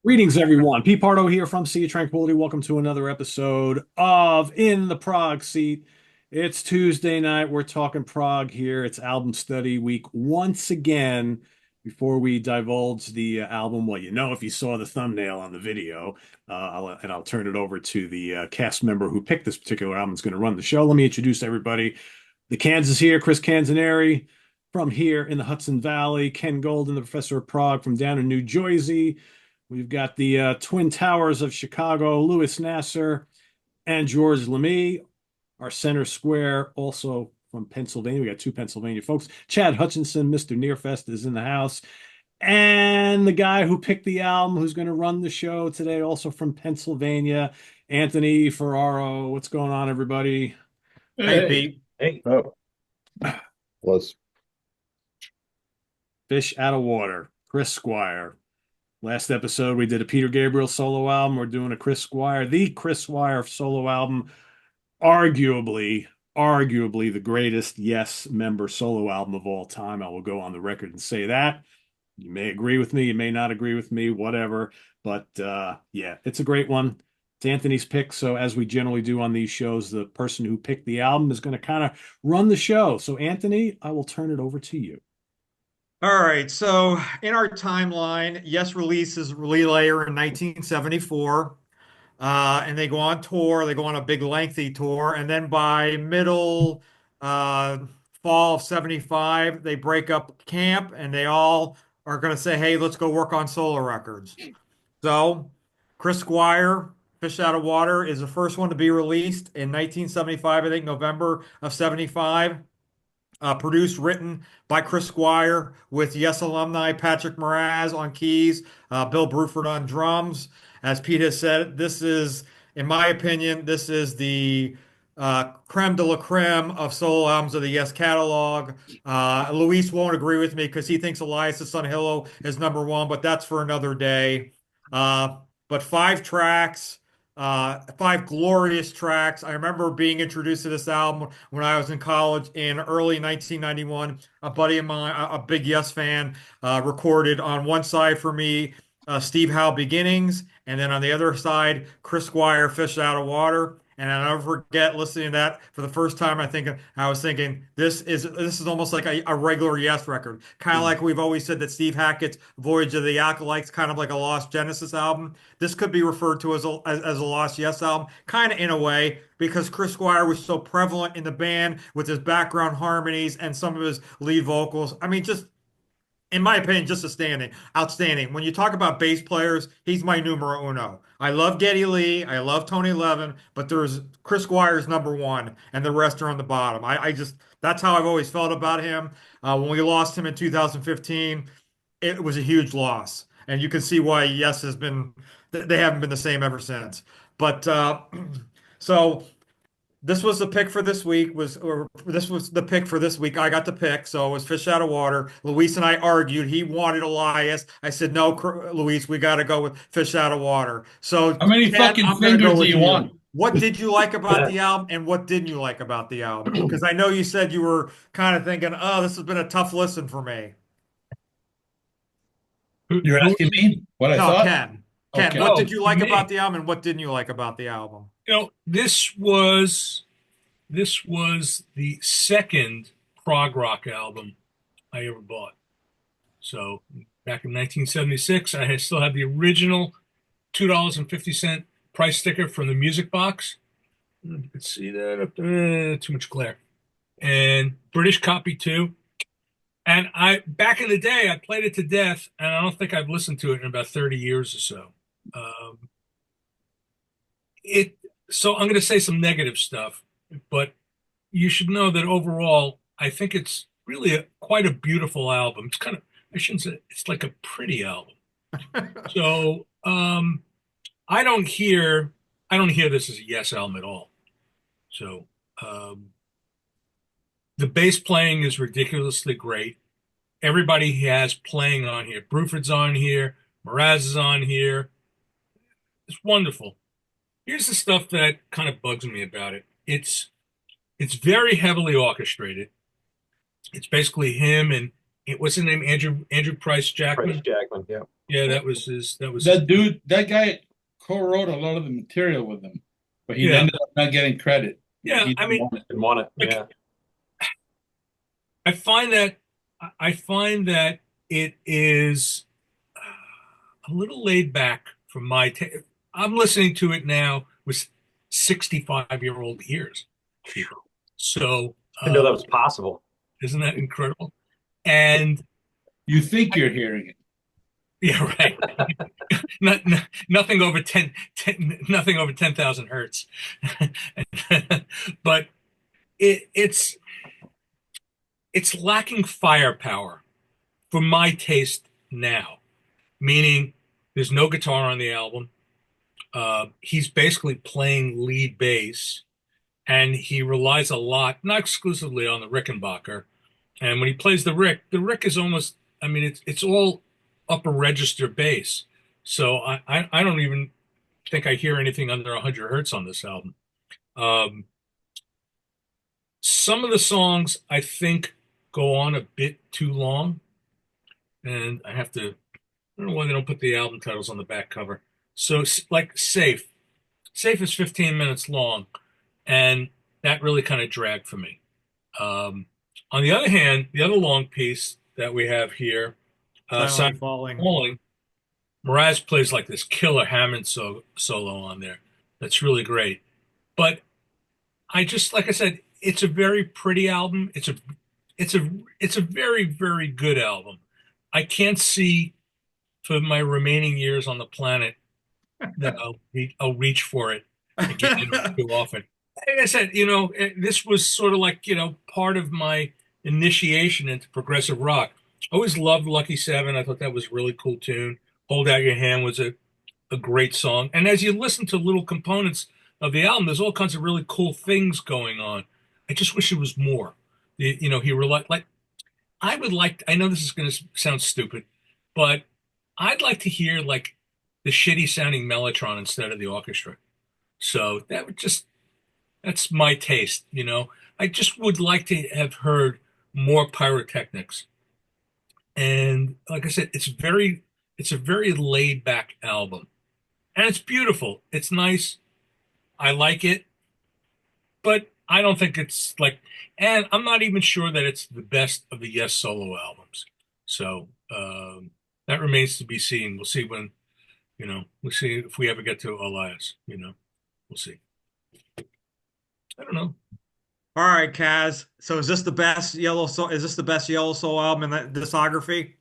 Greetings, everyone. P. Pardo here from Sea of Tranquility. Welcome to another episode of In the Prog Seat. It's Tuesday night. We're talking prog here. It's album study week once again. Before we divulge the album, well, you know, if you saw the thumbnail on the video, I'll turn it over to the cast member who picked this particular album. Is going to run the show. Let me introduce everybody. The Kansas here, Chris Canzaneri from here in the Hudson Valley, Ken Golden, the professor of Prague from down in New Jersey. We've got the Twin Towers of Chicago, Louis Nasser and George Lamy. Our center square, also from Pennsylvania. We got two Pennsylvania folks. Chad Hutchinson, Mr. Nearfest, is in the house. And the guy who picked the album, who's going to run the show today, also from Pennsylvania, Anthony Ferraro. What's going on, everybody? Hey, Hey, Pete. hey. Oh, was Fish out of water. Chris Squire. Last episode, we did a Peter Gabriel solo album. We're doing a Chris Squire, the Chris Squire solo album, arguably the greatest Yes member solo album of all time. I will go on the record and say that. You may agree with me, you may not agree with me, whatever. But yeah, it's a great one. It's Anthony's pick. So, as we generally do on these shows, the person who picked the album is going to kind of run the show. So, Anthony, I will turn it over to you. All right. So in our timeline, Yes releases Relayer in 1974. And they go on tour. They go on a big lengthy tour. And then by middle uh, fall of 75, they break up camp and they all are going to say, hey, let's go work on solo records. So Chris Squire, Fish Out of Water, is the first one to be released in 1975, I think November of 75. Produced, written by Chris Squire with Yes alumni Patrick Moraz on keys, Bill Bruford on drums. As Pete has said, this is, in my opinion, this is the creme de la creme of solo albums of the Yes catalog. Luis won't agree with me because he thinks Elias the Sun Hillo is number one, but that's for another day. But five glorious tracks. I remember being introduced to this album when I was in college in early 1991. A buddy of mine, a big Yes fan, recorded on one side for me Steve Howe Beginnings, and then on the other side, Chris Squire Fish Out of Water. And I'll never forget listening to that for the first time. I was thinking this is almost like a regular Yes record, kind of like we've always said that Steve Hackett's Voyage of the Acolytes, kind of like a Lost Genesis album. This could be referred to as a Lost Yes album, kind of in a way, because Chris Squire was so prevalent in the band with his background harmonies and some of his lead vocals. I mean, just in my opinion, just outstanding. When you talk about bass players, he's my numero uno. I love Geddy Lee, I love Tony Levin, but there's Chris Squire's number one, and the rest are on the bottom. I just that's how I've always felt about him. When we lost him in 2015, it was a huge loss, and you can see why Yes has been they haven't been the same ever since. But so this was the pick for this week was or this was the pick for this week. I got the pick, so it was Fish Out of Water. Luis and I argued. He wanted Elias. I said, no, Luis, we got to go with Fish Out of Water. So how many Chad, fucking I'm going to fingers go do with you you. want? What did you like about the album, and what didn't you like about the album? Because I know you said you were kind of thinking, oh, this has been a tough listen for me. You're asking me what I No, thought? Ken. Ken, Okay. what did Oh, you to like about me, the album, and what didn't you like about the album? this was the second prog rock album I ever bought. So back in 1976, I still had the original $2.50 price sticker from the music box. You can see that up there. Too much glare. And British copy too. And I back in the day, I played it to death, and I don't think I've listened to it in about 30 years or so. Um, it so I'm going to say some negative stuff, but you should know that overall, I think it's really quite a beautiful album. It's kind of, I shouldn't say it's like a pretty album. So I don't hear this as a Yes album at all. So um, the bass playing is ridiculously great. Everybody he has playing on here. Bruford's on here. Mraz is on here. It's wonderful. Here's the stuff that kind of bugs me about it. It's very heavily orchestrated. It's basically him and what's his name? Andrew Price Price Jackman. Jackman, yeah. Yeah, that was his. That was his. That dude, that guy co-wrote a lot of the material with him, but he Yeah, ended up not getting credit. yeah. He I didn't mean, want it. Didn't want it. like Yeah. I find that I find that it is a little laid back from my. I'm listening to it now with 65-year-old ears, people. So I didn't know that was possible. isn't that incredible? And You think you're hearing it. yeah, right. Nothing over 10, nothing over 10,000 hertz. But it's lacking firepower for my taste now. Meaning, there's no guitar on the album. He's basically playing lead bass, and he relies a lot, not exclusively, on the Rickenbacker. And when he plays the Rick is almost, I mean, it's all upper register bass. So I don't even think I hear anything under 100 hertz on this album. Um, some of the songs I think go on a bit too long, and I don't know why they don't put the album titles on the back cover. So like Safe is 15 minutes long, and that really kind of dragged for me. Um, on the other hand, the other long piece that we have here, Silently Silent Falling. Falling, Mraz plays like this killer Hammond solo on there. That's really great. But I just, like I said, it's a very pretty album. It's a, it's a very, very good album. I can't see for my remaining years on the planet that I'll reach for it again too often. Like I said, this was sort of like, part of my initiation into progressive rock. I always loved Lucky Seven. I thought that was a really cool tune. Hold Out Your Hand was a great song. And as you listen to little components of the album, there's all kinds of really cool things going on. I just wish it was more. He relied like I would like. I know this is going to sound stupid, but I'd like to hear like the shitty sounding Mellotron instead of the orchestra. So that's my taste. I just would like to have heard more pyrotechnics. And like I said, it's a very laid back album. And it's beautiful. It's nice. I like it, but I don't think it's like, and I'm not even sure that it's the best of the Yes solo albums. So that remains to be seen. We'll see we'll see if we ever get to Elias. We'll see. I don't know. All right, Kaz. So is this the best Yellow Soul? Is this the best Yellow Soul album in that discography?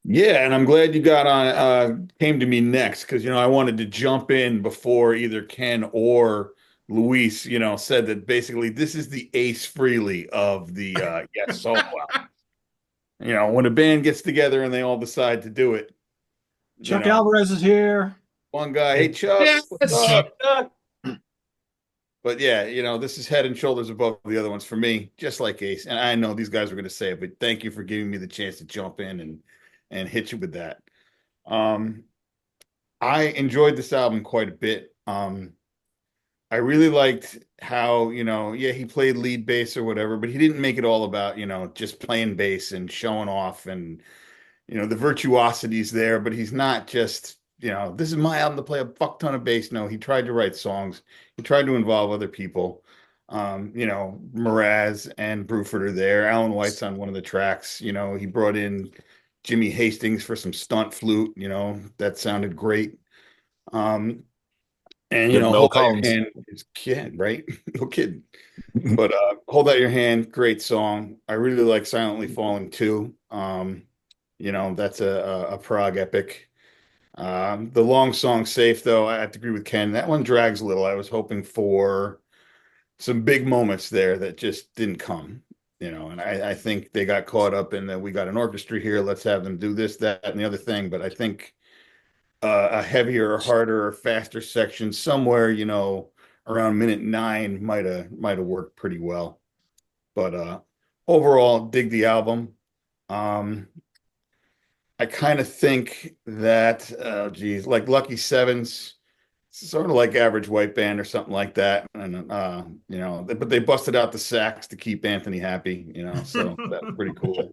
Yeah, and I'm glad you got on came to me next because I wanted to jump in before either Ken or Luis, said that basically this is the Ace Frehley of the Yes solo album. When a band gets together and they all decide to do it. Chuck Alvarez is here. One guy, hey Chuck, Yes. what's up? But yeah, this is head and shoulders above the other ones for me, just like Ace. And I know these guys were going to say it, but thank you for giving me the chance to jump in and hit you with that. I enjoyed this album quite a bit. I really liked how, yeah, he played lead bass or whatever, but he didn't make it all about, just playing bass and showing off and, the virtuosity's there, but he's not just, this is my album to play a fuck ton of bass. No, he tried to write songs. He tried to involve other people. Mraz and Bruford are there. Alan White's on one of the tracks. He brought in Jimmy Hastings for some stunt flute. That sounded great. And Good Mel Hold Out Your Collins. Hand is kid, right? No kidding. But Hold Out Your Hand, great song. I really like Silently Falling too. That's a prog epic. The long song Safe, though, I have to agree with Ken. That one drags a little. I was hoping for some big moments there that just didn't come. And I think they got caught up in that we got an orchestra here. Let's have them do this, that, and the other thing. But I think a heavier or harder or faster section somewhere, around minute 9 might have worked pretty well. But overall, dig the album. I kind of think that, geez, like Lucky Sevens, sort of like Average White Band or something like that. And, but they busted out the sax to keep Anthony happy, so that's pretty cool.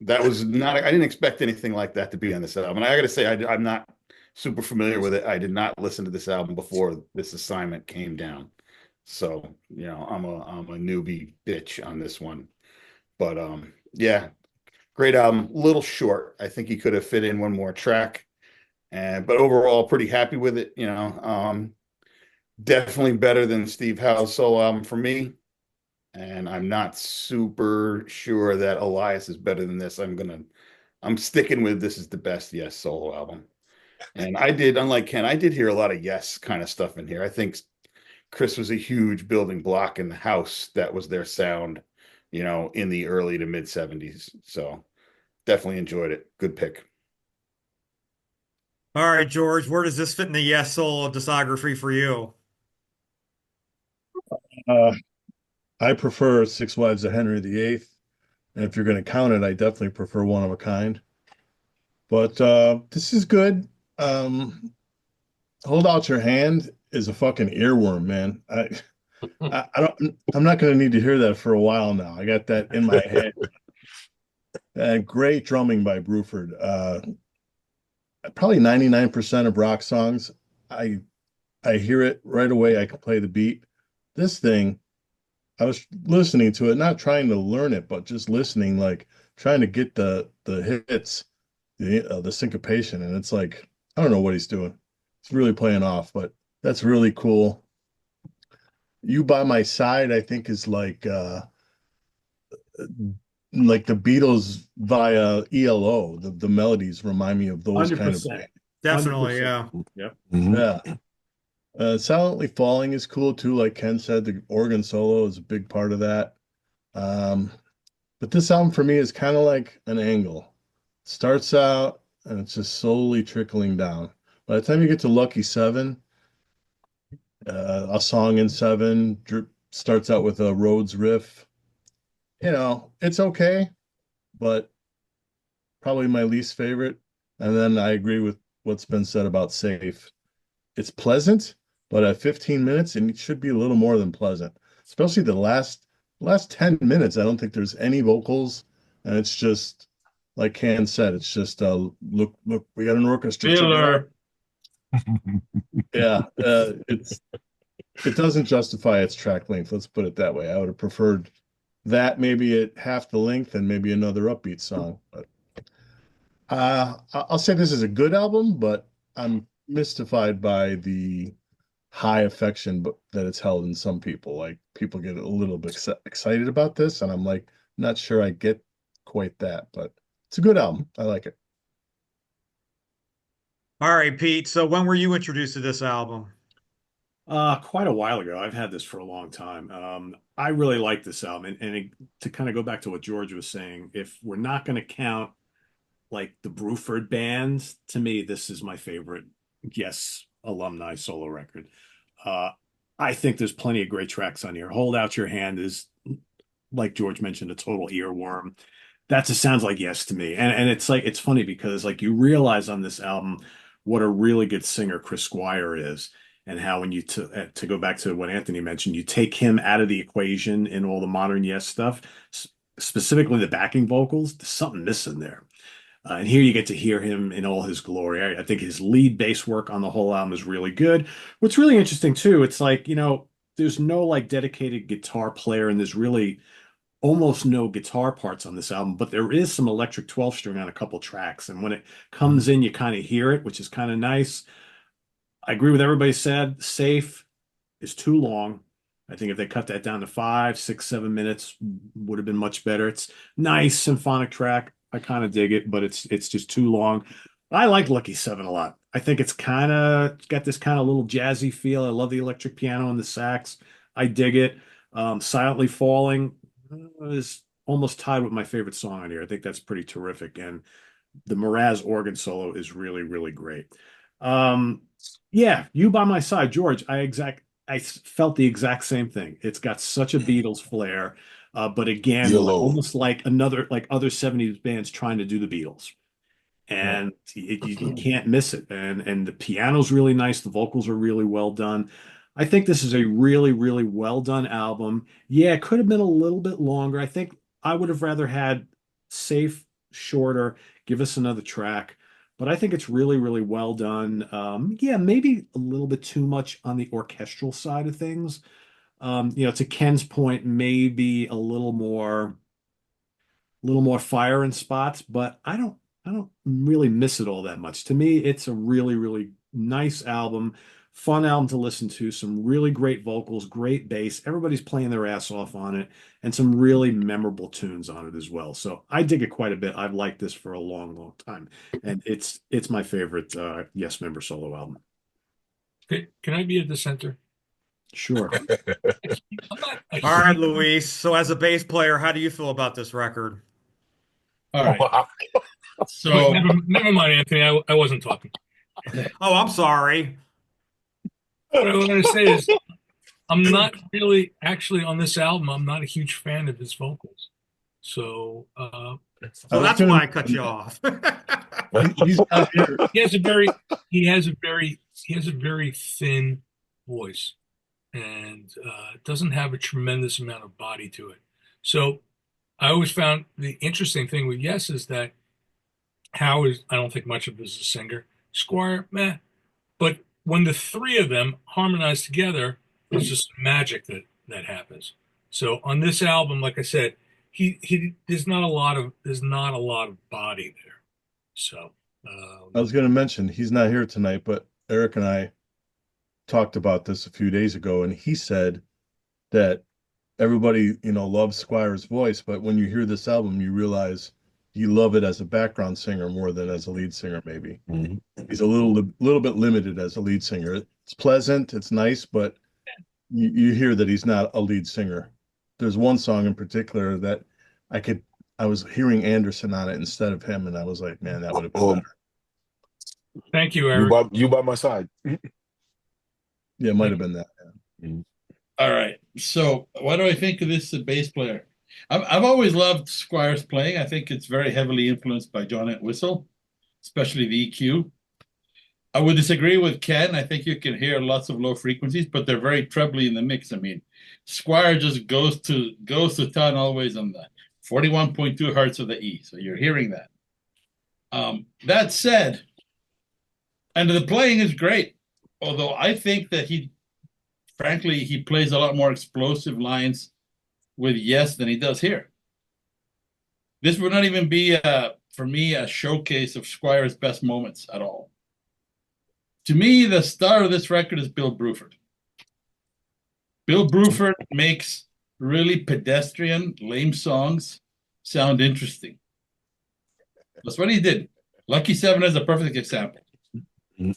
That was not, I didn't expect anything like that to be on this album. And I got to say, I'm not super familiar with it. I did not listen to this album before this assignment came down. So, I'm a newbie bitch on this one. But yeah, great album. Little short. I think he could have fit in one more track. And but overall, pretty happy with it. Definitely better than Steve Howe's solo album for me. And I'm not super sure that Elias is better than this. I'm sticking with this is the best Yes solo album. And unlike Ken, I did hear a lot of Yes kind of stuff in here. I think Chris was a huge building block in the house that was their sound, in the early to mid 70s. So definitely enjoyed it. Good pick. All right, George, where does this fit in the Yes solo discography for you? Uh, I prefer Six Wives of Henry VIII. And if you're going to count it, I definitely prefer One of a Kind. But this is good. Um, Hold Out Your Hand is a fucking earworm, man. I don't. I'm not going to need to hear that for a while now. I got that in my head. Great drumming by Bruford. Probably 99% of rock songs, I I hear it right away. I can play the beat. This thing, I was listening to it, not trying to learn it, but just listening, like trying to get the hits, the syncopation, and it's like I don't know what he's doing. It's really playing off, but that's really cool. You by My Side, I think is like the Beatles via ELO. The melodies remind me of those kind of 100%. Definitely, yeah. 100%. Yep. yeah. Silently Falling is cool too. Like Ken said, the organ solo is a big part of that. Um, but this album for me is kind of like an angle. It starts out and it's just slowly trickling down. By the time you get to Lucky Seven, a song in seven starts out with a Rhodes riff. It's okay, but probably my least favorite. And then I agree with what's been said about Safe. It's pleasant, but at 15 minutes, and it should be a little more than pleasant. Especially the last 10 minutes. I don't think there's any vocals, and it's just like Can said, it's just look, we got an orchestra. Filler. Yeah, it doesn't justify its track length. Let's put it that way. I would have preferred that maybe at half the length and maybe another upbeat song. But I'll say this is a good album, but I'm mystified by the high affection that it's held in some people. Like people get a little bit excited about this, and I'm like, not sure I get quite that, but it's a good album. I like it. All right, Pete. So when were you introduced to this album? Quite a while ago. I've had this for a long time. I really like this album, to kind of go back to what George was saying, if we're not going to count like the Bruford bands, to me, this is my favorite Yes alumni solo record. Uh, I think there's plenty of great tracks on here. Hold Out Your Hand is, like George mentioned, a total earworm. That just sounds like Yes to me. And it's like it's funny because like you realize on this album what a really good singer Chris Squire is, and how when to go back to what Anthony mentioned, you take him out of the equation in all the modern Yes stuff, specifically the backing vocals. There's something missing there. And here you get to hear him in all his glory. I think his lead bass work on the whole album is really good. What's really interesting too, it's like, there's no like dedicated guitar player, and there's really almost no guitar parts on this album, but there is some electric 12 string on a couple tracks. And when it comes in, you kind of hear it, which is kind of nice. I agree with everybody said. Safe is too long. I think if they cut that down to 5, 6, 7 minutes, would have been much better. It's nice symphonic track. I kind of dig it, but it's just too long. I like Lucky Seven a lot. I think it's kind of got this kind of little jazzy feel. I love the electric piano and the sax. I dig it. Silently Falling is almost tied with my favorite song on here. I think that's pretty terrific. And the Mraz organ solo is really, really great. Um, yeah, You by My Side, George. I felt the exact same thing. It's got such a Beatles flair, but again, Yellow. almost like like other 70s bands trying to do the Beatles. And you can't miss it. And the piano's really nice. The vocals are really well done. I think this is a really, really well done album. Yeah, it could have been a little bit longer. I think I would have rather had Safe shorter, give us another track. But I think it's really, really well done. Yeah, maybe a little bit too much on the orchestral side of things. To Ken's point, maybe a little more fire in spots, but I don't really miss it all that much. To me, it's a really, really nice album, fun album to listen to, some really great vocals, great bass. Everybody's playing their ass off on it, and some really memorable tunes on it as well. So I dig it quite a bit. I've liked this for a long, long time. And it's my favorite Yes member solo album. Okay, can I be a dissenter? Sure. I'm not a All right, huge- Luis. So as a bass player, how do you feel about this record? All right. Wait, So never mind, Anthony. I wasn't talking. Oh, I'm sorry. What I was going to say is, I'm not really actually on this album. I'm not a huge fan of his vocals. So So was that's gonna why I cut you off. He's not here. he has a very thin voice, and doesn't have a tremendous amount of body to it. So I always found the interesting thing with Yes is that I don't think much of him as a singer. Squire, meh. But when the three of them harmonize together, there's just magic that happens. So on this album, like I said, there's not a lot of body there. So I was going to mention he's not here tonight, but Eric and I talked about this a few days ago, and he said that everybody, loves Squire's voice, but when you hear this album, you realize you love it as a background singer more than as a lead singer, maybe. He's a little bit limited as a lead singer. It's pleasant, it's nice, but you hear that he's not a lead singer. There's one song in particular that I was hearing Anderson on it instead of him, and I was like, man, that would have been better. thank you, Eric. You by my side. Yeah, it might have been that. all right. So what do I think of this bass player? I've always loved Squire's playing. I think it's very heavily influenced by John Entwistle, especially the EQ. I would disagree with Ken. I think you can hear lots of low frequencies, but they're very trebly in the mix. I mean, Squire just goes to town always on the 41.2 hertz of the E. So you're hearing that. That said, and the playing is great, although I think that frankly, he plays a lot more explosive lines with Yes than he does here. This would not even be, for me, a showcase of Squire's best moments at all. To me, the star of this record is Bill Bruford. Bill Bruford makes really pedestrian, lame songs sound interesting. That's what he did. Lucky Seven is a perfect example. And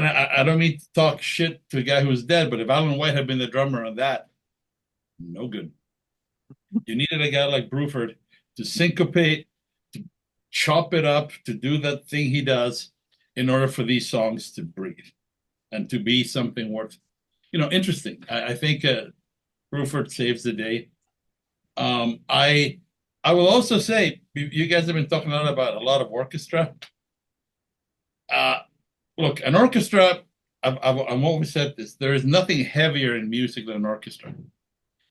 I don't mean to talk shit to a guy who's dead, but if Alan White had been the drummer on that, no good. You needed a guy like Bruford to syncopate, to chop it up, to do that thing he does in order for these songs to breathe and to be something worth, interesting. I think Bruford saves the day. I will also say, you guys have been talking a lot of orchestra. Look, an orchestra, I've always said this, there is nothing heavier in music than an orchestra.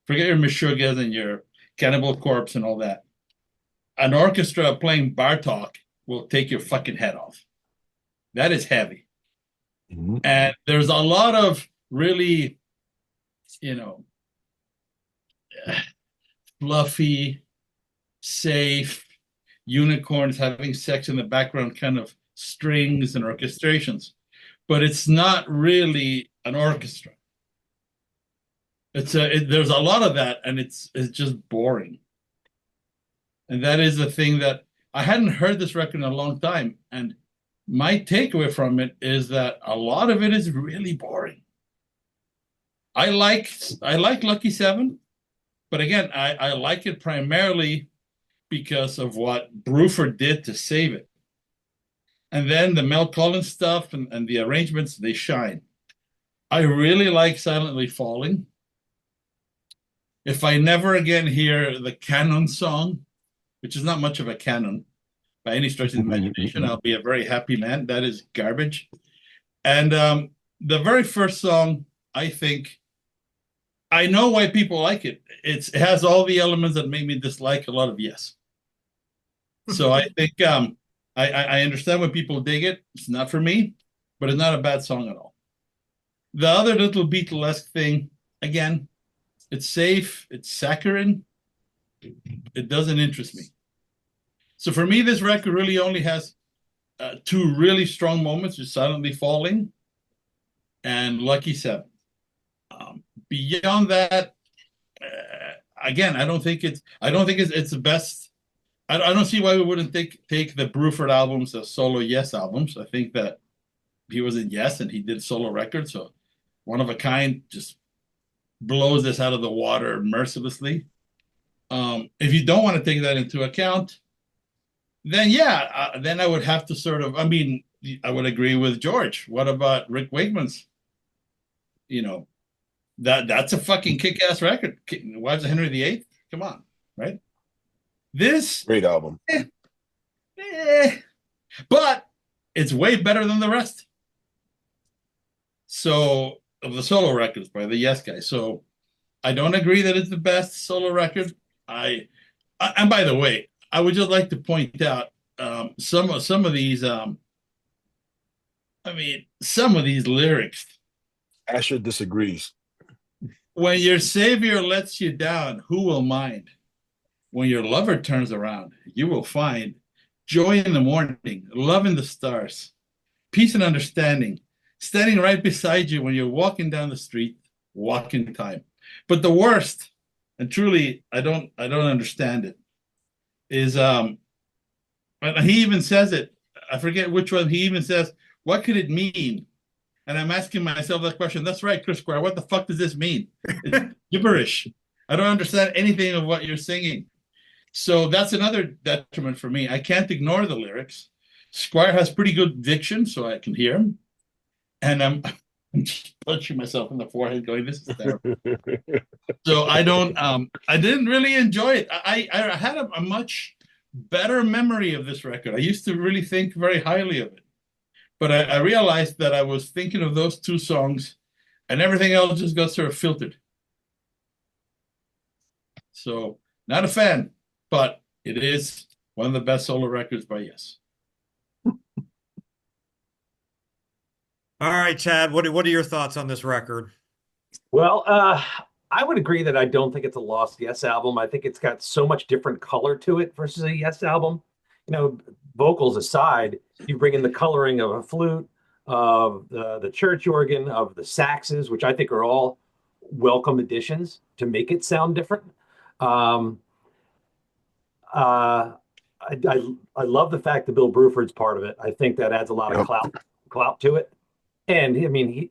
Forget your Meshuggahs and your Cannibal Corpse and all that. An orchestra playing Bartok will take your fucking head off. That is heavy. And there's a lot of really, fluffy, safe, unicorns having sex in the background kind of strings and orchestrations. But it's not really an orchestra. There's a lot of that, and it's just boring. And that is the thing that I hadn't heard this record in a long time, and my takeaway from it is that a lot of it is really boring. I like Lucky Seven, but again, I like it primarily because of what Bruford did to save it. And then the Mel Collins stuff and the arrangements, they shine. I really like Silently Falling. If I never again hear the Canon song, which is not much of a canon by any stretch of the imagination, I'll be a very happy man. That is garbage. And the very first song, I think, I know why people like it. It has all the elements that make me dislike a lot of Yes. So I think I understand when people dig it. It's not for me, but it's not a bad song at all. The other little Beatlesque thing, again, it's safe, it's saccharine. It doesn't interest me. So for me, this record really only has two really strong moments: just Silently Falling and Lucky Seven. Beyond that, again, I don't think it's the best. I don't see why we wouldn't take the Bruford albums as solo Yes albums. I think that he was in Yes and he did solo records, so one of a kind, just blows this out of the water mercilessly. If you don't want to take that into account, then yeah, then I would have to sort of. I mean, I would agree with George. What about Rick Wakeman's? You know, that's a fucking kick-ass record. Wives of Henry VIII. Come on, right? This Great album. But it's way better than the rest. So of the solo records by the Yes guys. So I don't agree that it's the best solo record. And by the way, I would just like to point out some of these. Some of these lyrics. Asher disagrees. When your savior lets you down, who will mind? When your lover turns around, you will find joy in the morning, love in the stars, peace and understanding, standing right beside you when you're walking down the street, walking time. But the worst, and truly, I don't understand it, is he even says it. I forget which one. He even says, "What could it mean?" And I'm asking myself that question. That's right, Chris Squire. What the fuck does this mean? It's gibberish. I don't understand anything of what you're singing. So that's another detriment for me. I can't ignore the lyrics. Squire has pretty good diction, so I can hear him. And I'm just punching myself in the forehead going, this is terrible. So I didn't really enjoy it. I had a much better memory of this record. I used to really think very highly of it. But I realized that I was thinking of those two songs and everything else just got sort of filtered. So not a fan, but it is one of the best solo records by Yes. All right, Chad, what are your thoughts on this record? Well, I would agree that I don't think it's a lost Yes album. I think it's got so much different color to it versus a Yes album. You know, vocals aside, you bring in the coloring of a flute, of the church organ, of the saxes, which I think are all welcome additions to make it sound different. I love the fact that Bill Bruford's part of it. I think that adds a lot of clout to it. And I mean, he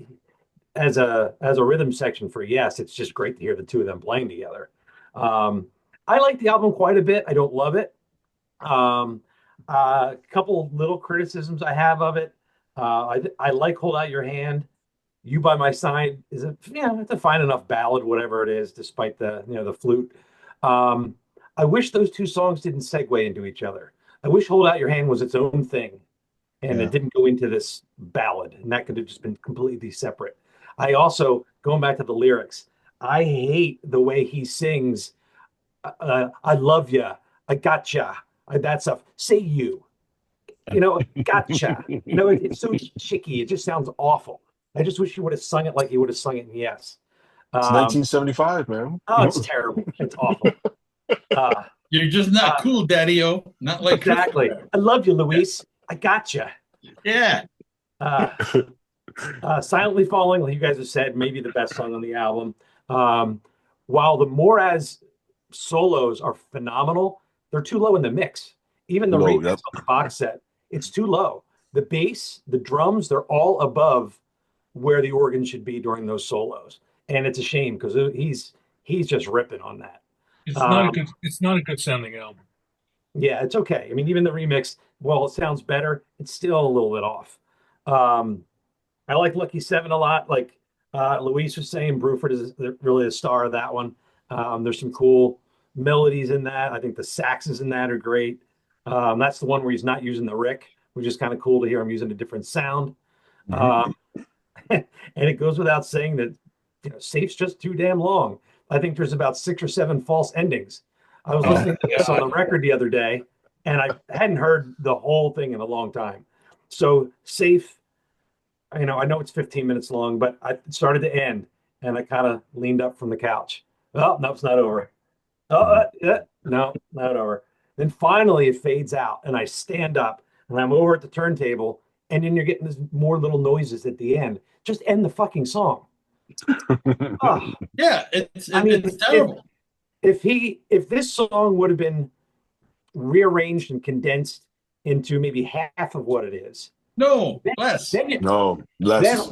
as a rhythm section for Yes, it's just great to hear the two of them playing together. I like the album quite a bit. I don't love it. A couple little criticisms I have of it. I like Hold Out Your Hand. You by My Side is it's a fine enough ballad, whatever it is, despite the flute. I wish those two songs didn't segue into each other. I wish Hold Out Your Hand was its own thing and it didn't go into this ballad, and that could have just been completely separate. I also, going back to the lyrics, I hate the way he sings, I love ya, I gotcha, that stuff. Say you. Gotcha. It's so chicky. It just sounds awful. I just wish he would have sung it like he would have sung it in Yes. It's 1975, man. Oh, it's terrible. It's awful. You're just not cool, Daddy-O. Not like exactly. I love you, Luis. I gotcha. Yeah. Silently Falling, like you guys have said, maybe the best song on the album. While the Moraz solos are phenomenal, they're too low in the mix. Even the remix of the box set, it's too low. The bass, the drums, they're all above where the organ should be during those solos, and it's a shame because he's just ripping on that. It's not a good sounding album. Yeah, it's okay. I mean, even the remix, while it sounds better, it's still a little bit off. I like Lucky Seven a lot. Like Luis was saying, Bruford is really the star of that one. There's some cool melodies in that. I think the saxes in that are great. That's the one where he's not using the Rick, which is kind of cool to hear him using a different sound. And it goes without saying that Safe's just too damn long. I think there's about 6 or 7 false endings. I was listening to this on the record the other day, and I hadn't heard the whole thing in a long time. So Safe, I know it's 15 minutes long, but I started to end, and I kind of leaned up from the couch. Oh, no, it's not over. Oh, no, not over. Then finally it fades out, and I stand up, and I'm over at the turntable, and then you're getting this more little noises at the end. Just end the fucking song. Oh, Yeah, it's terrible. If this song would have been rearranged and condensed into maybe half of what it is, No, less. No, then less.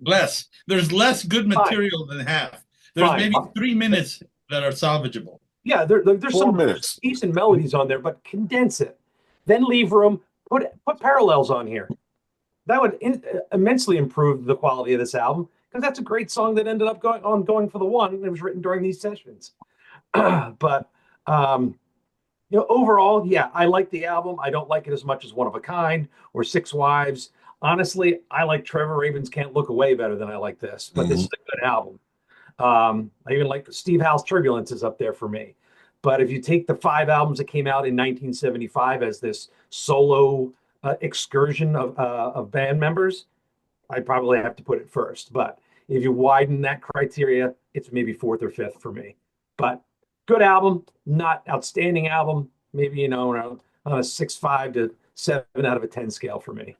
Less. There's less good material than half. There's Fine. maybe 3 minutes that are salvageable. Yeah, there's 4 some minutes. decent melodies on there, but condense it. Then leave room. Put parallels on here. That would immensely improve the quality of this album, because that's a great song that ended up going for the one. It was written during these sessions. But overall, yeah, I like the album. I don't like it as much as One of a Kind or Six Wives. Honestly, I like Trevor Rabin's Can't Look Away better than I like this, but this is a good album. I even like Steve Howe's Turbulence is up there for me. But if you take the 5 albums that came out in 1975 as this solo excursion of band members, I'd probably have to put it first. But if you widen that criteria, it's maybe 4th or 5th for me. But good album, not outstanding album. Maybe on a 6.5 to 7 out of a 10 scale for me.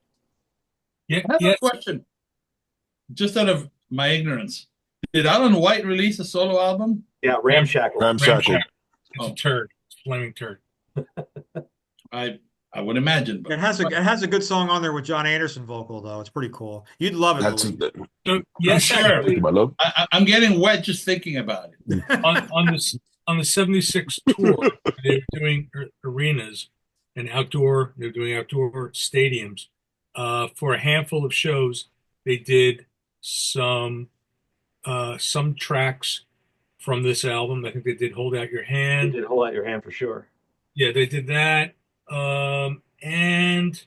Yeah, I have a question, just out of my ignorance. Did Alan White release a solo album? Yeah, Ramshackle. Ramshackle. It's a turd. It's a flaming turd. I would imagine. But It has a good song on there with John Anderson vocal, though. It's pretty cool. You'd love it. That's So yes, sure. actually, my love. I'm getting wet just thinking about it. on the 76 tour, they were doing arenas and outdoor. They were doing outdoor stadiums. For a handful of shows, they did some tracks from this album. I think they did "Hold Out Your You Hand." did Hold Out Your Hand for sure. Yeah, they did that. And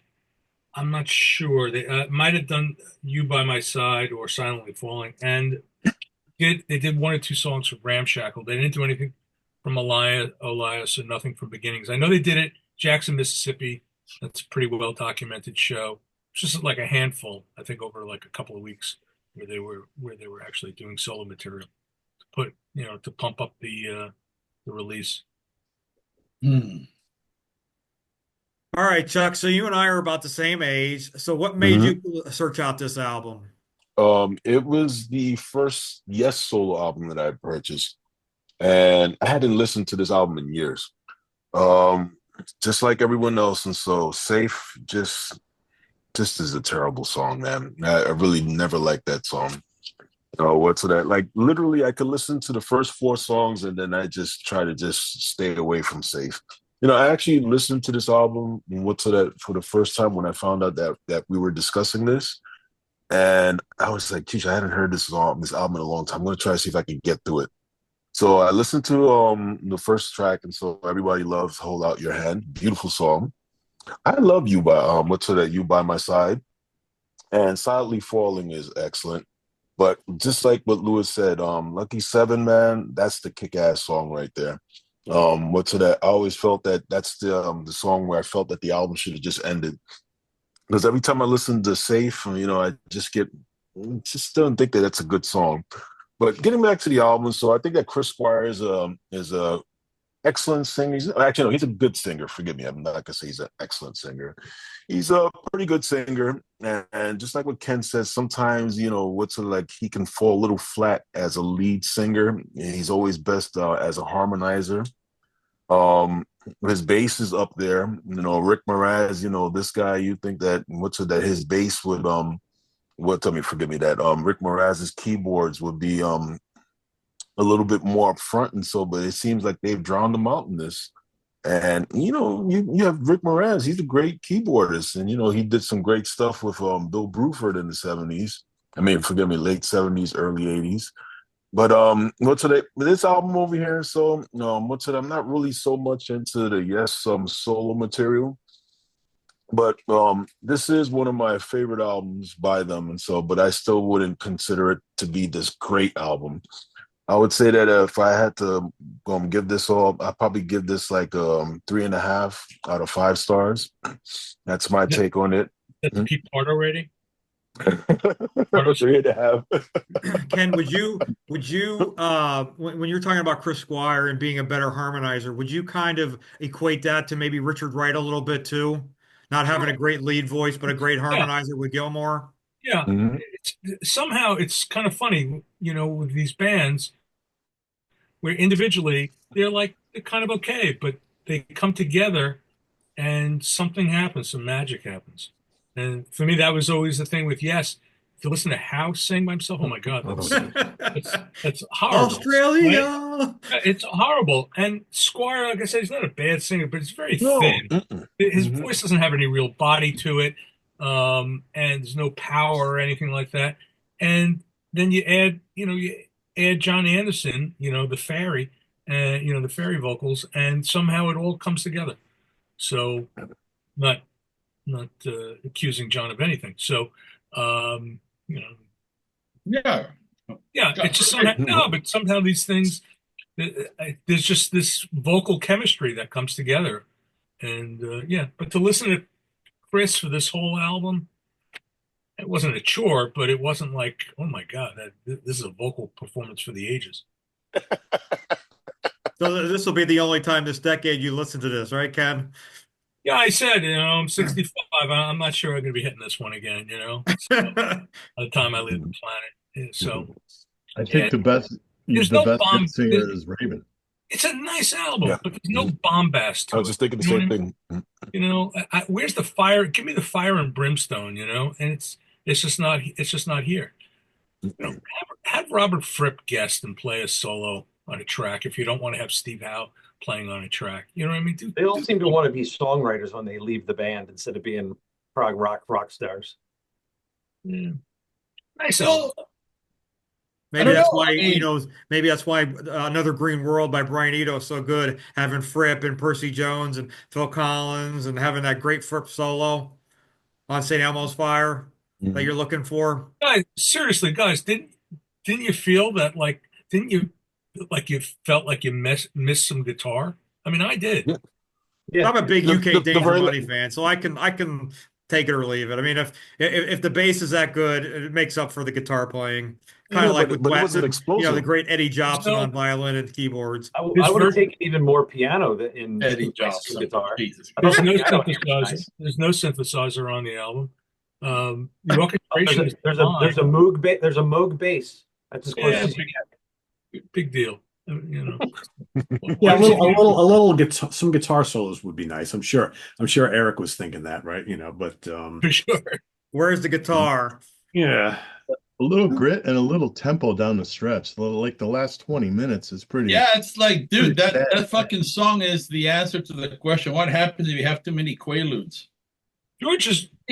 I'm not sure. They might have done "You by My Side" or "Silently Falling," and they did 1 or 2 songs from Ramshackle. They didn't do anything from Elias, and nothing from Beginnings. I know they did it Jackson, Mississippi. That's a pretty well documented show. It's just like a handful, I think, over like a couple of weeks where they were actually doing solo material to put to pump up the release. All right, Chuck. So you and I are about the same age. So what made you search out this album? It was the first Yes solo album that I purchased, and I hadn't listened to this album in years. Just like everyone else, and so Safe just is a terrible song, man. I really never liked that song. What's that? Like literally, I could listen to the first 4 songs, and then I just try to just stay away from Safe. I actually listened to this album for the first time when I found out that we were discussing this, and I was like, geez, I hadn't heard this album in a long time. I'm gonna try to see if I can get through it. So I listened to the first track, and so Everybody Loves "Hold Out Your Hand," beautiful song. I love You by You by My Side, and Silently Falling is excellent. But just like what Lewis said, Lucky 7, man, that's the kick-ass song right there. I always felt that's the song where I felt that the album should have just ended. Because every time I listen to Safe, I just don't think that that's a good song. But getting back to the album, so I think that Chris Squire is a excellent singer. He's a good singer. Forgive me, I'm not gonna say he's an excellent singer. He's a pretty good singer, and just like what Ken says, sometimes he can fall a little flat as a lead singer. He's always best as a harmonizer. His bass is up there. Rick Moraz. This guy, you think that his bass would Rick Moraz's keyboards would be a little bit more up front, but it seems like they've drowned them out in this. And you have Rick Moraz. He's a great keyboardist, and he did some great stuff with Bill Bruford in the 70s. Late 70s, early 80s. But this album over here, so I'm not really so much into the Yes solo material. But this is one of my favorite albums by them, but I still wouldn't consider it to be this great album. I would say that if I had to give this all, I'd probably give this like 3.5 out of 5 stars. That's my take on it. That's the Pete Pardo rating. 3.5. Ken, would you when you're talking about Chris Squire and being a better harmonizer, would you kind of equate that to maybe Richard Wright a little bit too? Not having a great lead voice, but a great Yeah, harmonizer with Gilmore? yeah. Mhm. Somehow it's kind of funny, with these bands where individually they're kind of okay, but they come together and something happens, some magic happens. And for me, that was always the thing with Yes. If you listen to House sing by himself, oh my God, that's horrible, right? Australia. It's horrible. And Squire, like I said, he's not a bad singer, but it's very No. thin. Mm-mm. His Mhm. voice doesn't have any real body to it, and there's no power or anything like that. And then you add John Anderson, the fairy, the fairy vocals, and somehow it all comes together. So, not accusing John of anything. So, um, you know, Yeah. yeah, it's just somehow no, but somehow these things, there's just this vocal chemistry that comes together, and yeah. But to listen to Chris for this whole album, it wasn't a chore, but it wasn't like, oh my God, this is a vocal performance for the ages. So this will be the only time this decade you listen to this, right, Ken? Yeah, I said, I'm 65. I'm not sure I'm going to be hitting this one again, by the time I leave the planet. So, I yeah, think there's the no best bomb. hit singer is Raven. It's a nice album, Yeah. but there's no bombast I to was it. just thinking the You know same what I mean? thing. Where's the fire? Give me the fire and brimstone, and it's just not here. Have Robert Fripp guest and play a solo on a track if you don't want to have Steve Howe playing on a track. You know what I mean? They all seem to want to be songwriters when they leave the band instead of being prog rock stars. Yeah. Nice Well, album. I Maybe don't that's know. why, I mean, maybe that's why Another Green World by Brian Eno is so good, having Fripp and Percy Jones and Phil Collins and having that great Fripp solo on St. Elmo's Fire that you're looking for. Guys, seriously, guys, didn't you feel that didn't you like you felt like you missed some guitar? I mean, I did. Yeah. Yeah. I'm a big The, UK the Danger very Money fan, so I can take it or leave it. I mean, if the bass is that good, it makes up for the guitar playing. Kind of like with but it wasn't Wetman, the explosive. great Eddie Jobson No. on violin and keyboards. I His would have version- taken even more piano in Eddie place of Jobson. guitar. Jesus I thought There's the no piano here was synthesizer. nice. There's no synthesizer on the album. The orchestration is There's fine. a Moog bass. That's as close Yeah, as you get. big deal. Yeah, a little guitar, some guitar solos would be nice. I'm sure Eric was thinking that, right? But for sure. Where's the guitar? yeah. A little grit and a little tempo down the stretch. Like the last 20 minutes is pretty. Yeah, it's like, dude, Pretty that sad. fucking song is the answer to the question: what happens if you have too many quaaludes? By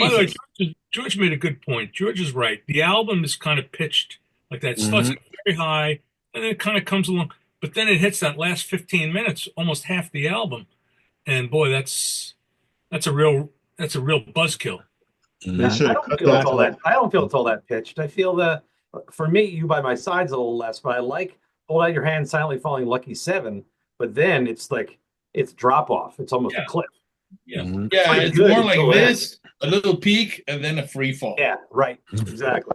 the way, Jesus. George made a good point. George is right. The album is kind of pitched like that. It starts very high, and then it kind of comes along, but then it hits that last 15 minutes, almost half the album, and boy, that's a real buzzkill. They should I have don't cut feel it's that. all that. I don't feel it's all that pitched. I feel that for me, You by My Side's a little less, but I like Hold Out Your Hand, Silently Falling, Lucky 7. But then it's drop off. It's almost a cliff. Yeah. Yeah, Pretty it's good more like until this, a little peak, and then a free fall. Yeah, right. Exactly.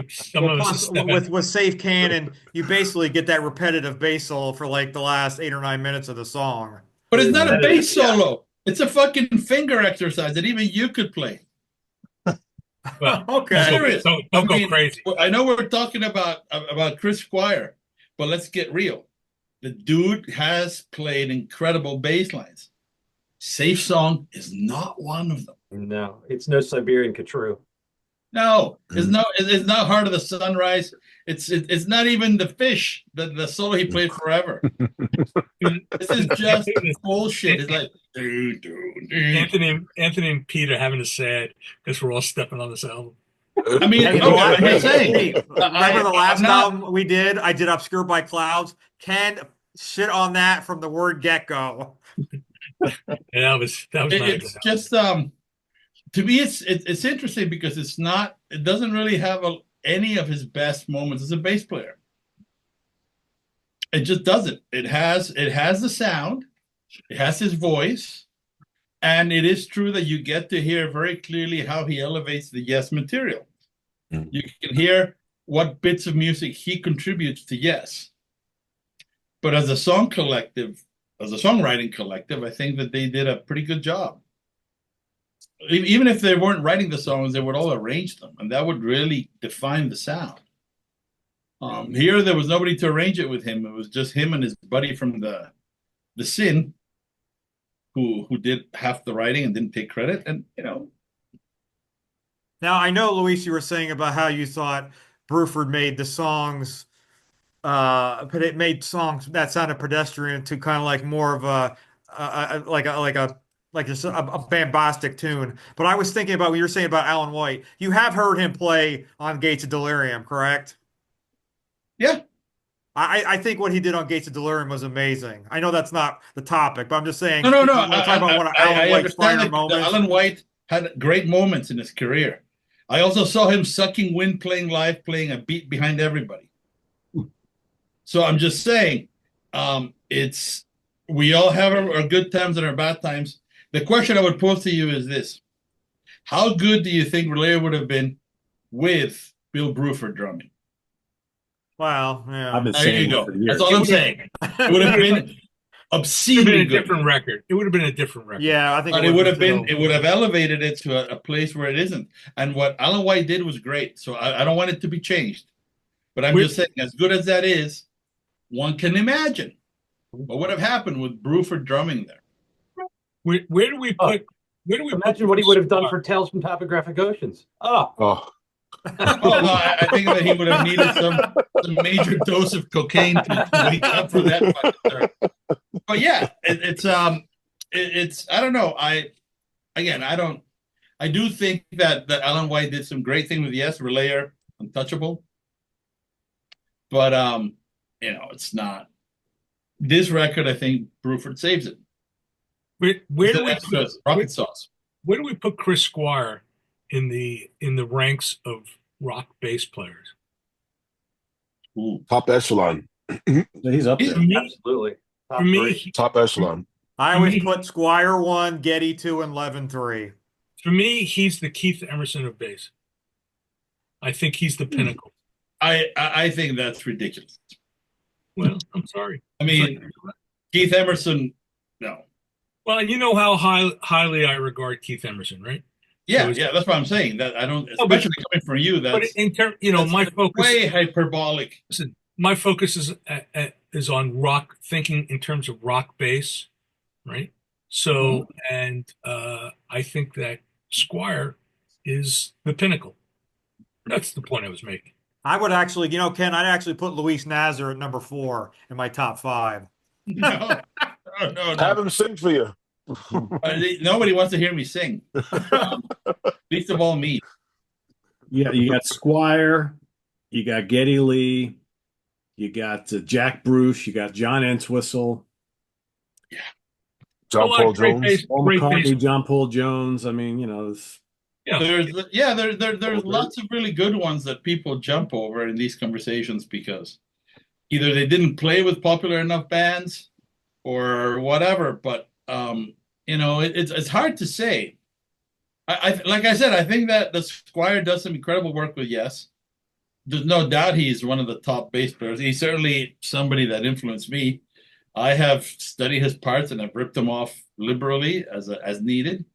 Some of us Plus, with Safe Cannon, you basically get that repetitive bass solo for like the last 8 or 9 minutes of the song. But it's not a bass Yeah. solo. It's a fucking finger exercise that even you could play. well, Okay. Serious. don't I go mean, crazy. I know we're talking about Chris Squire, but let's get real. The dude has played incredible bass lines. Safe Song is not one of them. No, it's no Siberian Katru. No, it's not Heart of the Sunrise. It's not even the Fish, the solo he played forever. This is just bullshit. It's like Anthony and Pete are having a sad because we're all stepping on this album. I mean, Hey, you know what? I'm Hey, saying. hey, remember the last I'm not- album we did? I did Obscured by Clouds. Ken shit on that from the word get-go. And that was not a good It's just to me, it's interesting because it doesn't really have any of his best moments as a bass player. It just doesn't. It has the sound, it has his voice, and it is true that you get to hear very clearly how he elevates the Yes material. Mm. You can hear what bits of music he contributes to Yes. But as a songwriting collective, I think that they did a pretty good job. Even if they weren't writing the songs, they would all arrange them, and that would really define the sound. Here, there was nobody to arrange it with him. It was just him and his buddy from the Sin, who did half the writing and didn't take credit. And Now, I know, Luis, you were saying about how you thought Bruford made the songs, but it made songs that sounded pedestrian to kind of like more of like just a bombastic tune. But I was thinking about what you were saying about Alan White. You have heard him play on Gates of Delirium, correct? yeah, I think what he did on Gates of Delirium was amazing. I know that's not the topic, but I'm just saying. no. When I talk about one of Alan White's understand finer that moments. Alan White had great moments in his career. I also saw him sucking wind playing live, playing a beat behind everybody. So I'm just saying, we all have our good times and our bad times. The question I would pose to you is this: how good do you think Relayer would have been with Bill Bruford drumming? Wow, yeah. I've been There saying you go. that for years. That's all I'm saying. It would have been It would have obscenely been a good. different record. It would have been a different record. Yeah, I think But it would have too. been, it would have elevated it to a place where it isn't. And what Alan White did was great. So I don't want it to be changed. But I'm just saying, as good as that is, one can imagine what would have happened with Bruford drumming there. Where do we put? Where do we Imagine what he would have done for Tales from Topographic Oceans. Oh, Oh, Well, no, I think that he would have needed some major dose of cocaine to wake up for that. But yeah, it's I don't know. I do think that Alan White did some great things with Yes, Relayer, Untouchable. But it's not this record. I think Bruford saves it. where do we extra put, rocket sauce? where do we put Chris Squire in the ranks of rock bass players? Ooh. top echelon. He's up there. absolutely. For me, Top echelon. I always put Squire 1, Getty 2, and Levin 3. for me, he's the Keith Emerson of bass. I think he's the pinnacle. I think that's ridiculous. Well, I'm sorry. I mean, Keith Emerson, no. Well, you know how highly I regard Keith Emerson, right? Yeah, So yeah, that's what I'm saying. That I don't, Oh, but- especially coming from you. But That's in terms, my focus way hyperbolic. Listen, my focus is on rock, thinking in terms of rock bass, right? So, and I think that Squire is the pinnacle. That's the point I was making. I would actually, Ken, I'd actually put Luis Nazar at number 4 in my top 5. No, no. Have him sing for you. Nobody wants to hear me sing. Least of all me. Yeah, you got Squire, you got Geddy Lee, you got Jack Bruce, you got John Entwistle, John Paul Jones. Paul Great McCartney, bass. John Paul Jones. I mean, Yeah. There's lots of really good ones that people jump over in these conversations because either they didn't play with popular enough bands or whatever. But it's hard to say. I like I said, I think that the Squire does some incredible work with Yes. There's no doubt he's one of the top bass players. He's certainly somebody that influenced me. I have studied his parts and I've ripped them off liberally as needed.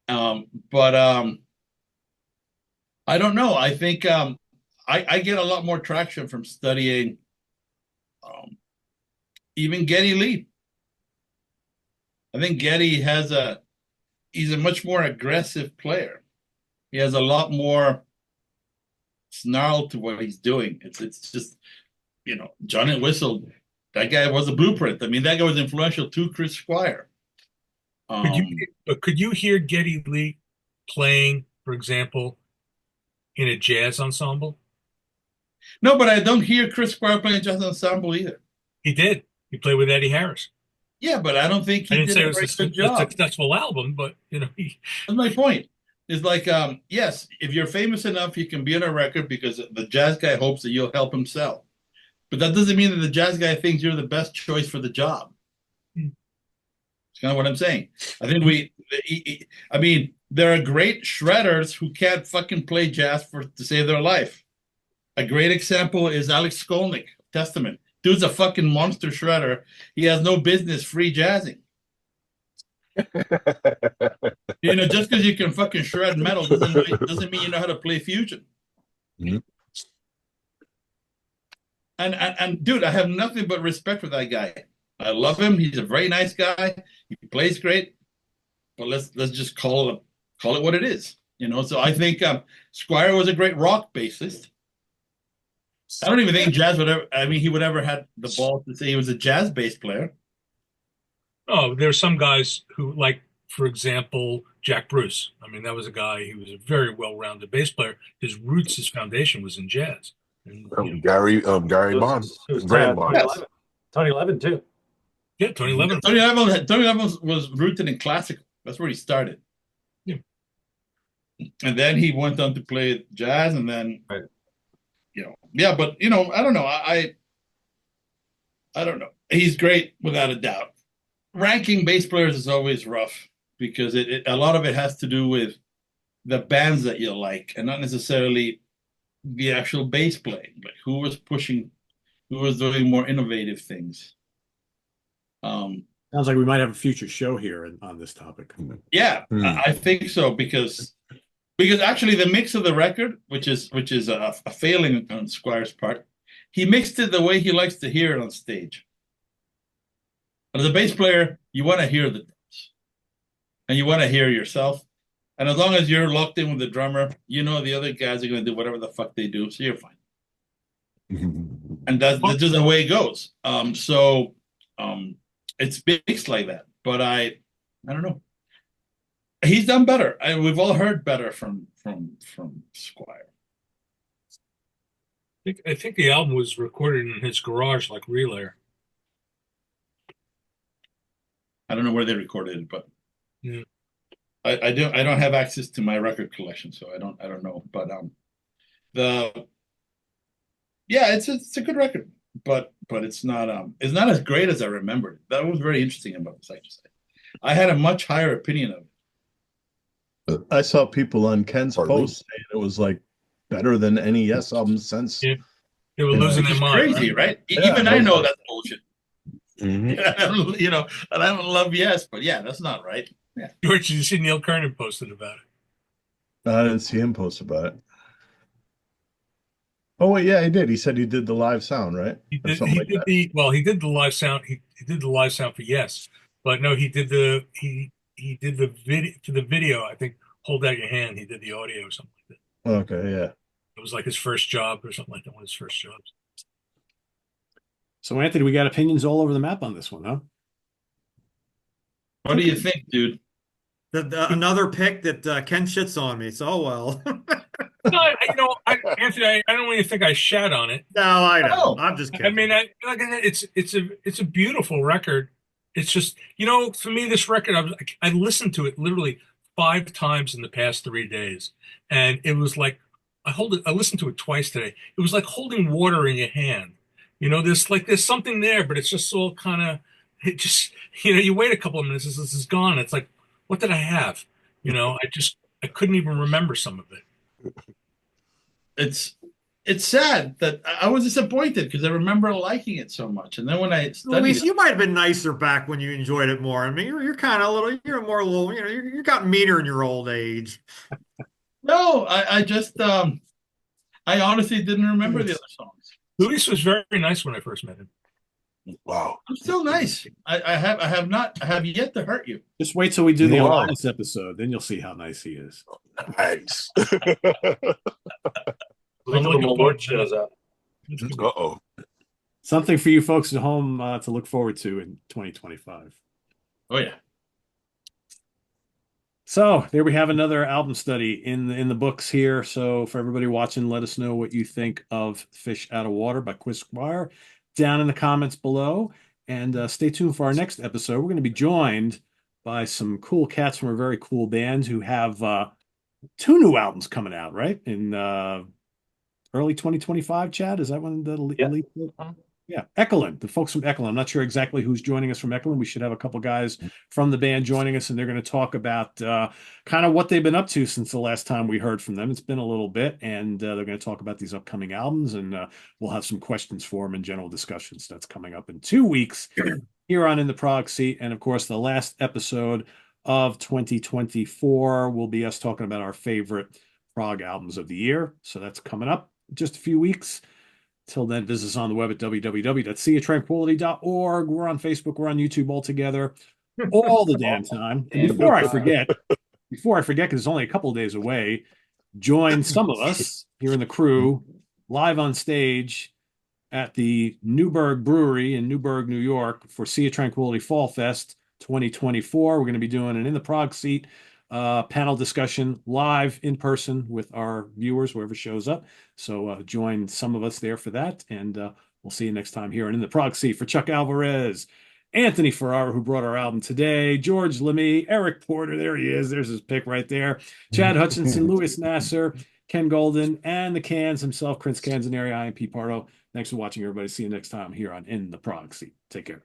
But I don't know. I think I get a lot more traction from studying even Geddy Lee. I think Geddy he's a much more aggressive player. He has a lot more snarl to what he's doing. It's just, John Entwistle, that guy was a blueprint. I mean, that guy was influential to Chris Squire. Could you hear Geddy Lee playing, for example, in a jazz ensemble? No, but I don't hear Chris Squire playing jazz ensemble either. He did. He played with Eddie Harris. Yeah, but I don't think I he didn't did say it a was very a good job. successful album, but he. That's my point. It's like, yes, if you're famous enough, you can be on a record because the jazz guy hopes that you'll help him sell. but that doesn't mean that the jazz guy thinks you're the best choice for the job. It's kind of what I'm saying. I think I mean, there are great shredders who can't fucking play jazz to save their life. A great example is Alex Skolnick, Testament. Dude's a fucking monster shredder. He has no business free jazzing. Just because you can fucking shred metal doesn't mean you know how to play fusion. Mhm. And dude, I have nothing but respect for that guy. I love him. He's a very nice guy. He plays great. But let's just call it what it is. So I think Squire was a great rock bassist. I don't even think he would ever had the balls to say he was a jazz bass player. Oh, there's some guys who, like, for example, Jack Bruce. I mean, that was a guy, he was a very well-rounded bass player. His roots, his foundation was in jazz. And, Gary It Bond, was Graham Bond. 2011. 2011 too. yeah, Tony Levin. Tony Levin was rooted in classical. That's where he started. Yeah. And then he went on to play jazz, and then, Right. Yeah, but I don't know. I don't know. He's great without a doubt. Ranking bass players is always rough because a lot of it has to do with the bands that you like, and not necessarily the actual bass playing. Like who was doing more innovative things. Sounds like we might have a future show here on this topic. Yeah, I think so because actually the mix of the record, which is a failing on Squire's part, he mixed it the way he likes to hear it on stage. As a bass player, you want to hear the drums, and you want to hear yourself. And as long as you're locked in with the drummer, the other guys are going to do whatever the fuck they do, so you're fine. And that's just the way it goes. It's mixed like that. But I don't know. He's done better. We've all heard better from Squire. I think the album was recorded in his garage, like Relayer. I don't know where they recorded it, but Yeah. I don't have access to my record collection, so I don't know. But it's a good record, but it's not as great as I remembered. That was very interesting about this, I have to say. I had a much higher opinion of it. I saw people on Ken's Pardon me? post saying it was like better than any Yes album since. Yeah. They were losing Which their is mind. crazy, right? Yeah, Even I know that's bullshit. Mhm. And I don't love Yes, but yeah, that's not right. Yeah. George, did you see Neil Kernon posted about it? I didn't see him post about it. Oh wait, yeah, he did. He said he did the live sound, right? He Or did. something He like did that. he did the live sound. He did the live sound for Yes, but no, he did the video for the video. I think Hold Out Your Hand. He did the audio or something like that. Okay, yeah. It was like his first job or something like that. One of his first jobs. So, Anthony, we got opinions all over the map on this one, huh? What do you think, dude? Another pick that Ken shits on me. So, well. No, Anthony, I don't want you to think I shat on it. No, I know. No. I'm just I kidding. mean, like I said, it's a beautiful record. It's just, for me, this record, I listened to it literally 5 times in the past 3 days, and it was like I listened to it twice today. It was like holding water in your hand. There's something there, but it's just all kind of, it just, you wait a couple of minutes, this is gone. It's like, what did I have? I couldn't even remember some of it. It's sad that I was disappointed because I remember liking it so much, and then when I studied Luis, it, you might have been nicer back when you enjoyed it more. I mean, you're kind of you're more a little, you got meaner in your old age. no, I just I honestly didn't remember the other songs. Luis was very nice when I first met him. Wow. I'm still nice. I have yet to hurt you. Just wait till we do the Wow. Elias episode, then you'll see how nice he is. Nice. Wait till the Lord shows up. Uh-oh. Something for you folks at home to look forward to in 2025. Oh yeah. So there we have another album study in the books here. So for everybody watching, let us know what you think of Fish Out of Water by Squire down in the comments below. And stay tuned for our next episode. We're going to be joined by some cool cats from a very cool band who have 2 new albums coming out, right? In early 2025, Chad? Is that when the Yeah. Elite? Yeah, Ekelin, the folks from Ekelin. I'm not sure exactly who's joining us from Ekelin. We should have a couple guys from the band joining us, and they're going to talk about kind of what they've been up to since the last time we heard from them. It's been a little bit, and they're going to talk about these upcoming albums, and we'll have some questions for them and general discussions. That's coming up in 2 weeks here on In the Prog Seat. And of course, the last episode of 2024 will be us talking about our favorite prog albums of the year. So that's coming up in just a few weeks. Till then, visit us on the web at www.seaoftranquility.org. We're on Facebook, we're on YouTube all together, all the damn time. And before I forget, because it's only a couple of days away, join some of us here in the crew live on stage at the Newburgh Brewery in Newburgh, New York for Sea of Tranquility Fall Fest 2024. We're going to be doing an In the Prog Seat panel discussion live in person with our viewers, whoever shows up. So join some of us there for that. And we'll see you next time here in the Prog Seat. For Chuck Alvarez, Anthony Ferrara, who brought our album today, George Lemmy, Eric Porter, there he is. There's his pick right there. Chad Hutchinson, Louis Nasser, Ken Golden, and the Cans himself, Chris Canzaneri, I am Pete Pardo. Thanks for watching, everybody. See you next time here on In the Prog Seat. Take care.